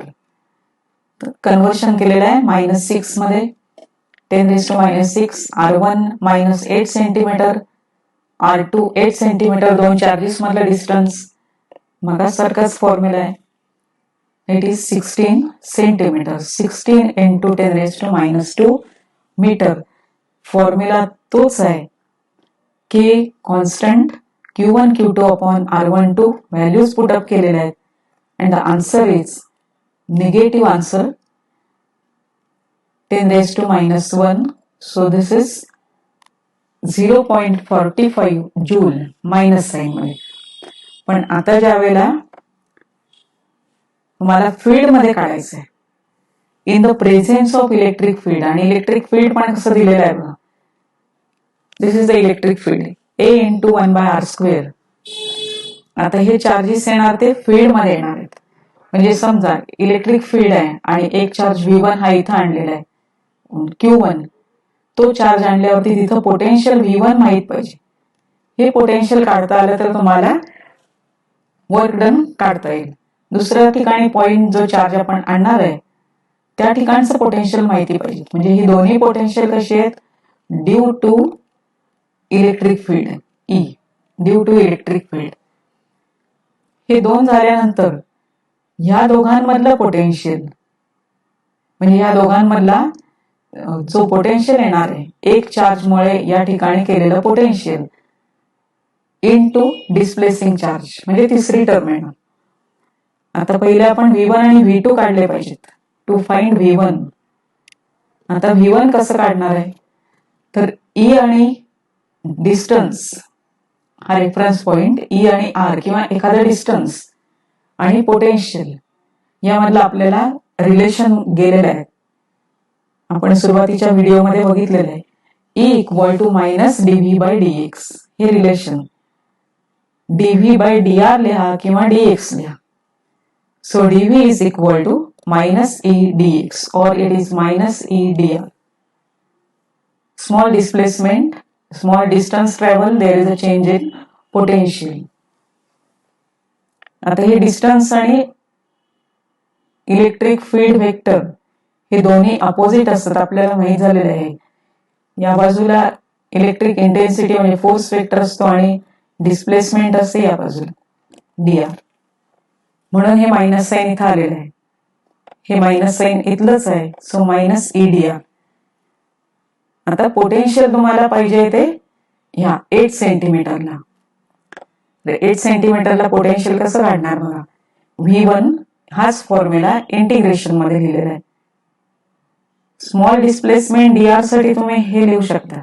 कन्व्हर्शन केलेलं आहे -6 मध्ये 10⁻⁶. R1 -8 centimetre, R2 8 centimetre. 2 charges मधलं डिस्टन्स मगासारखाच फॉर्म्युला आहे. It is 16 centimetre. 16 into 10⁻² metre. Formula तोच आहे. K constant Q1 Q2 upon R12 values put up केलेल्या आहेत and the answer is negative answer 10⁻⁻1. so this is 0.45 joule minus sign मध्ये. पण आता ज्या वेळेला तुम्हाला फील्ड मध्ये काढायचं आहे in the presence of electric field आणि इलेक्ट्रिक फील्ड पण कसं दिलेलं आहे बघा. This is the electric field A into 1/r². आता हे चार्जेस येणार ते फील्ड मध्ये येणार आहेत. म्हणजे समजा इलेक्ट्रिक फील्ड आहे आणि एक चार्ज V1 हा इथं आणलेला आहे Q1. तो चार्ज आणल्यावरती तिथं पोटेन्शियल V1 माहित पाहिजे. हे पोटेन्शियल काढता आलं तर तुम्हाला वर्क डन काढता येईल. दुसऱ्या ठिकाणी पॉइंट जो चार्ज आपण आणणार आहे त्या ठिकाणचं पोटेन्शियल माहिती पाहिजे. म्हणजे ही दोन्ही पोटेन्शियल कशी आहेत due to electric field E due to electric field. हे 2 झाल्यानंतर ह्या दोघांमधलं पोटेन्शियल म्हणजे ह्या दोघांमधला जो पोटेन्शियल येणार आहे एक चार्जमुळे या ठिकाणी केलेलं पोटेन्शियल इनटू डिस्प्लेसिंग चार्ज म्हणजे तिसरी टर्म येणार. आता पहिले आपण V1 आणि V2 काढले पाहिजेत टू फाइंड V1. आता V1 कसं काढणार आहे तर E आणि डिस्टन्स हा रेफरन्स पॉइंट E आणि R किंवा एखादा डिस्टन्स आणि पोटेन्शियल यामधलं आपल्याला रिलेशन गेलेलं आहे. आपण सुरुवातीच्या व्हिडिओमध्ये बघितलेलं आहे E इक्वल टू -dV/dx हे रिलेशन. dV/dr लिहा किंवा dx लिहा. So dV is equal to -e dx or it is -e dr. Small displacement, small distance travel, there is a change in potential. आता हे डिस्टन्स आणि electric field vector हे दोन्ही opposite असतात आपल्याला माहित झालेलं आहे. या बाजूला इलेक्ट्रिक इंटेन्सिटी म्हणजे फोर्स वेक्टर असतो आणि डिस्प्लेसमेंट असते या बाजूला dr. म्हणून हे मायनस साइन इथं आलेलं आहे. हे मायनस साइन इथलंच आहे. So -e dr. आता पोटेन्शियल तुम्हाला पाहिजे ते ह्या 8 सेंटीमीटरला. 8 सेंटीमीटरला पोटेन्शियल कसं काढणार बघा. V1 हाच फॉर्म्युला इंटिग्रेशन मध्ये लिहिलेला आहे. स्मॉल डिस्प्लेसमेंट dr साठी तुम्ही हे लिहू शकता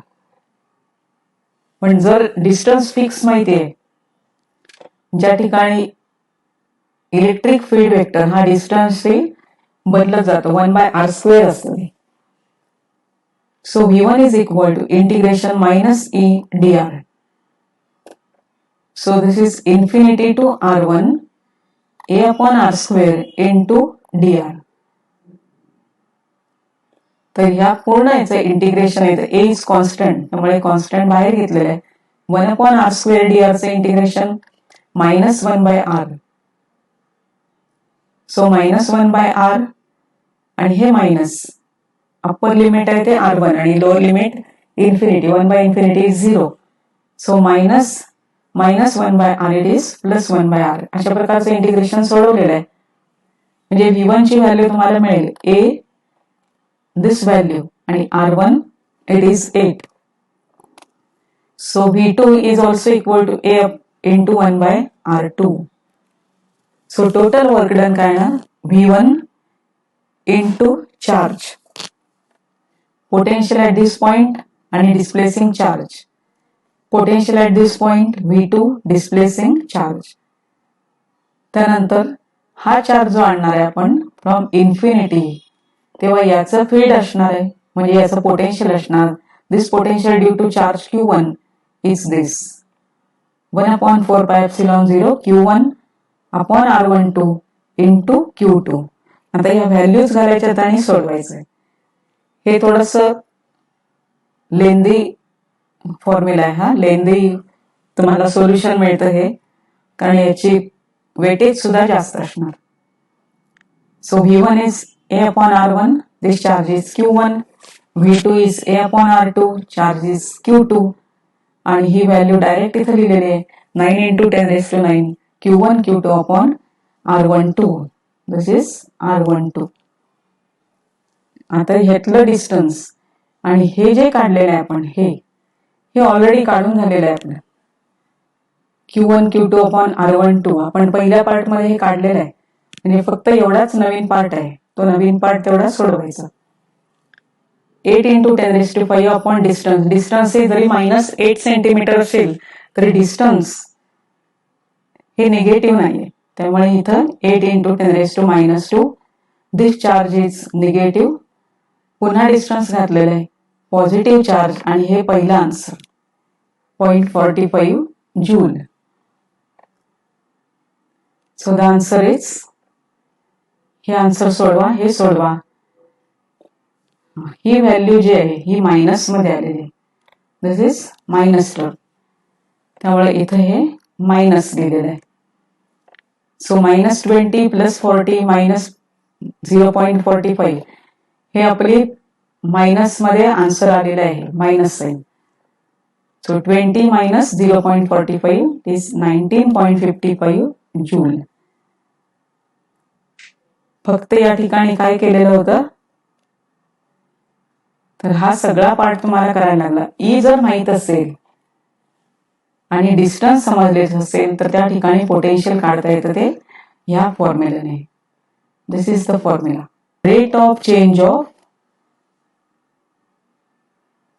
पण जर डिस्टन्स फिक्स माहितीये, ज्या ठिकाणी इलेक्ट्रिक फील्ड वेक्टर हा डिस्टन्स बदलत जातो, 1/r² असतं. So V1 is equal to integration minus E dr. So this is infinity to R1 A upon R² into dr. तर ह्या पूर्ण याचं इंटिग्रेशन आहे, A इज कॉन्स्टंट, त्यामुळे कॉन्स्टंट बाहेर घेतलेलं आहे. 1 upon R² dr चे integration minus 1/r. So minus 1/r आणि हे मायनस अप्पर लिमिट आहे ते R1 आणि lower limit infinity. 1/∞ is 0. So minus 1/r it is plus 1/r. अशा प्रकारचं इंटिग्रेशन सोडवलेलं आहे. म्हणजे V1 ची व्हॅल्यू तुम्हाला मिळेल A this value आणि R1 it is 8. So V2 is also equal to A into 1/R2. So total work done काय ना, V1 into charge, potential at this point आणि displacing charge. Potential at this point V2 displacing charge. त्यानंतर हा charge जो आणणार आहे आपण from infinity, तेव्हा याचं फील्ड असणार आहे, म्हणजे याचं पोटेन्शियल असणार. This potential due to charge Q1 is this 1/4πε0 Q1 upon R12 into Q2. आता या व्हॅल्यूज घालायच्यात आणि सोडवायचंय. हे थोडस लेंदी फॉर्म्युला आहे, हा लेंदी तुम्हाला सोल्युशन मिळतं हे, कारण याची वेटेज सुद्धा जास्त असणार. So V1 is A upon R1, this charge is Q1. V2 is A upon R2, charge is Q2. आणि ही व्हॅल्यू डायरेक्ट इथे लिहिलेली आहे 9 into 10⁹ Q1 Q2 upon R12. This is R12. आता ह्यातलं डिस्टन्स आणि हे जे काढलेलं आहे आपण हे ऑलरेडी काढून झालेलं आहे आपलं. Q1 Q2 upon R12 आपण पहिल्या पार्ट मध्ये हे काढलेलं आहे, म्हणजे फक्त एवढाच नवीन पार्ट आहे, तो नवीन पार्ट तेवढा सोडवायचा. 8 into 10⁵ अपॉन डिस्टन्स. डिस्टन्स हे जरी -8 सेंटीमीटर असेल तरी डिस्टन्स हे निगेटिव्ह नाहीये, त्यामुळे इथं 8 into 10⁻². This charge is negative. पुन्हा डिस्टन्स घातलेलं आहे, पॉझिटिव्ह चार्ज, आणि हे पहिलं answer 0.45 joule. So the answer is, हे आन्सर सोडवा, हे सोडवा. ही व्हॅल्यू जी आहे ही मायनस मध्ये आलेली आहे. दिस इज मायनस टर्म, त्यामुळे इथे हे मायनस लिहिलेलं आहे. सो -20 + 40 -0.45 हे आपली मायनस मध्ये आन्सर आलेलं आहे, minus sign. So 20 - 0.45 is 19.55 joule. फक्त या ठिकाणी काय केलेलं होतं, तर हा सगळा पार्ट तुम्हाला करायला लागला. ई जर माहित असेल आणि डिस्टन्स समजलेच असेल तर त्या ठिकाणी पोटेन्शियल काढता येतं ते ह्या फॉर्म्युलाने. This is the formula. Rate of change of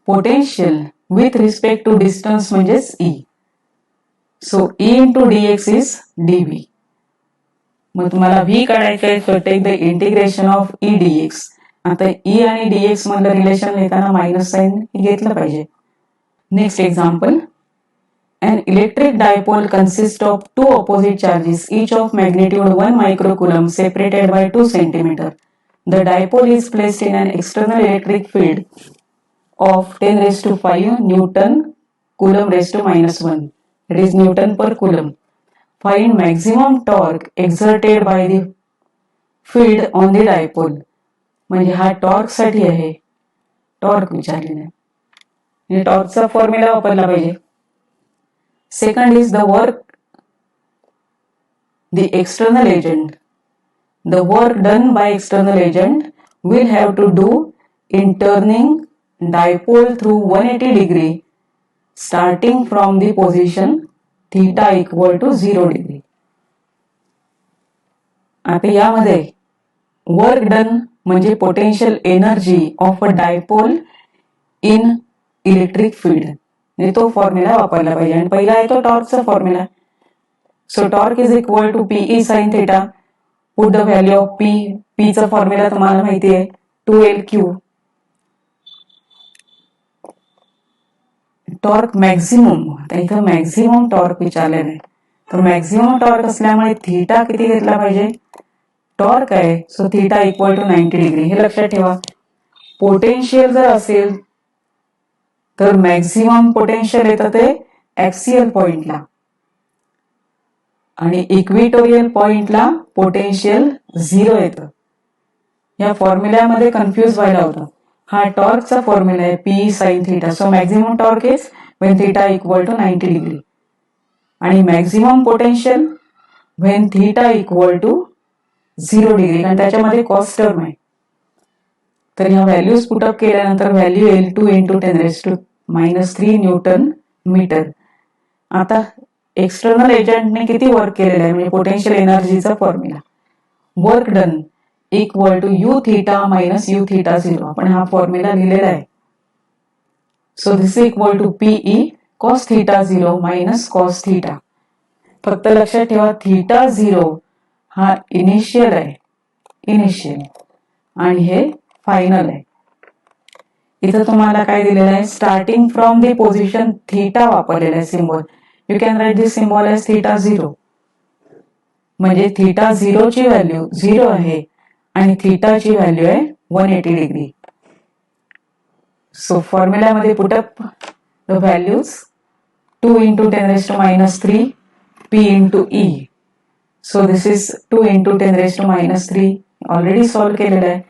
potential with respect to distance म्हणजेच E. So E into dx is dv. मग तुम्हाला v काढायचंय, so take the integration of E dx. आता ई आणि dx मधलं रिलेशन लिहिताना minus sign घेतलं पाहिजे. Next example. An electric dipole consists of two opposite charges, each of magnitude 1 microcoulomb, separated by 2 centimeter. The dipole is placed in an external electric field of 10⁵ Newton coulomb raised to -1. It is Newton per coulomb. Find maximum torque exerted by the field on the dipole. म्हणजे हा torque साठी आहे, torque विचारलेला आहे, टॉर्कचा formula वापरला पाहिजे. Second is the work, the external agent. The work done by external agent will have to do in turning dipole through 180 degree starting from the position theta equal to 0 degree. आता यामध्ये work done म्हणजे potential energy of a dipole in electric field. म्हणजे तो formula वापरला पाहिजे. आणि पहिला आहे तो टॉर्कचा formula. So torque is equal to PE sine theta. Put the value of P. P चा फॉर्म्युला तुम्हाला माहिती आहे 2L3. टॉर्क मॅक्झिमम, आता इथं मॅक्झिमम टॉर्क विचारलेला आहे. तर मॅक्झिमम टॉर्क असल्यामुळे थीटा किती घेतला पाहिजे? टॉर्क आहे so theta equal to 90 degree. हे लक्षात ठेवा. पोटेन्शियल जर असेल तर मॅक्झिमम पोटेन्शियल येतं ते ऍक्सियल पॉइंटला आणि इक्विटोरियल पॉइंटला पोटेन्शियल 0 येतं. या फॉर्म्युल्यामध्ये कन्फ्युज व्हायला होतं. हा टॉर्कचा फॉर्म्युला आहे P sine theta. So maximum torque is when theta equal to 90 degree आणि maximum potential when theta equal to 0 degree. आणि त्याच्यामध्ये कॉस टर्म आहे. तर ह्या व्हॅल्यूज पुटअप केल्यानंतर व्हॅल्यू येईल 2 × 10⁻³ न्यूटन मीटर. आता एक्सटर्नल एजंटने किती वर्क केलेलं आहे म्हणजे पोटेन्शियल एनर्जीचा formula. Work done equal to u theta minus u theta 0. आपण हा फॉर्म्युला लिहिलेला आहे. So this equal to PE cos theta 0 minus cos theta. फक्त लक्षात ठेवा थीटा 0 हा इनिशियल आहे, इनिशियल, आणि हे फायनल आहे. इथं तुम्हाला काय दिलेलं आहे? Starting from the position theta वापरलेला आहे symbol. You can write this symbol as theta 0. म्हणजे थीटा 0 ची व्हॅल्यू 0 आहे आणि थीटाची व्हॅल्यू आहे 180 डिग्री. सो फॉर्म्युल्यामध्ये put up the values 2 × 10⁻³ p × e. So this is 2 × 10⁻³ already solve केलेलं आहे.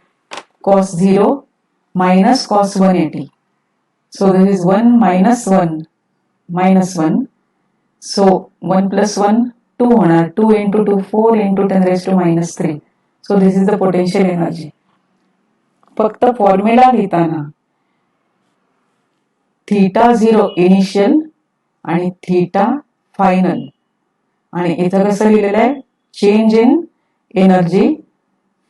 cos 0 minus cos 180. So this is 1 minus 1 minus 1. So 1 plus 1 2 होणार. 2 × 2 4 × 10⁻³ So this is the potential energy. फक्त formula लिहिताना theta 0 initial आणि theta final, आणि इथं कसं लिहिलेलं आहे? Change in energy,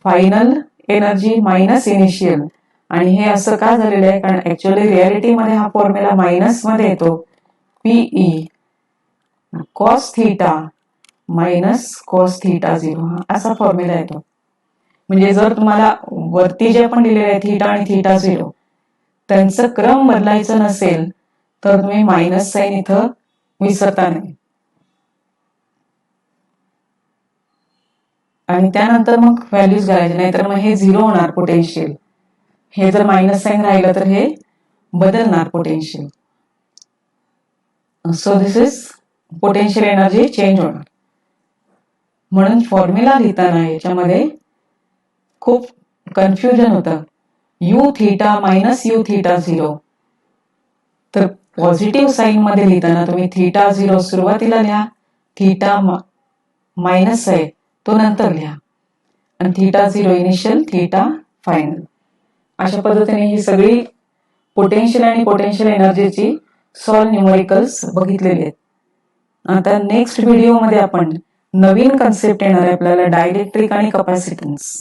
final energy minus initial. आणि हे असं का झालेलं आहे? कारण ऍक्च्युअली रियालिटीमध्ये हा फॉर्म्युला मायनस मध्ये येतो. PE cos theta minus cos theta 0 असा फॉर्म्युला येतो. म्हणजे जर तुम्हाला वरती जे आपण लिहिलेले आहे थीटा आणि थीटा 0 त्यांचं क्रम बदलायचं नसेल तर तुम्ही मायनस साइन इथं विसरता नाही. आणि त्यानंतर मग व्हॅल्यूज घालायचे, नाहीतर मग हे 0 होणार पोटेन्शियल. हे जर मायनस साइन राहिलं तर हे बदलणार potential. So this is potential energy change होणार. म्हणून फॉर्म्युला लिहिताना याच्यामध्ये खूप कन्फ्युजन होतं. u theta minus u theta 0. तर पॉझिटिव्ह साइन मध्ये लिहिताना तुम्ही थीटा 0 सुरुवातीला लिहा, थीटा मायनस आहे तो नंतर लिहा, आणि थीटा 0 इनिशियल, थीटा फायनल. अशा पद्धतीने ही सगळी पोटेन्शियल आणि पोटेन्शियल एनर्जीची सॉल्व न्यूमरिकल्स बघितलेली आहेत. आता नेक्स्ट व्हिडिओमध्ये आपण नवीन कन्सेप्ट येणार आहे आपल्याला, डायलेक्ट्रिक आणि कपॅसिटन्स.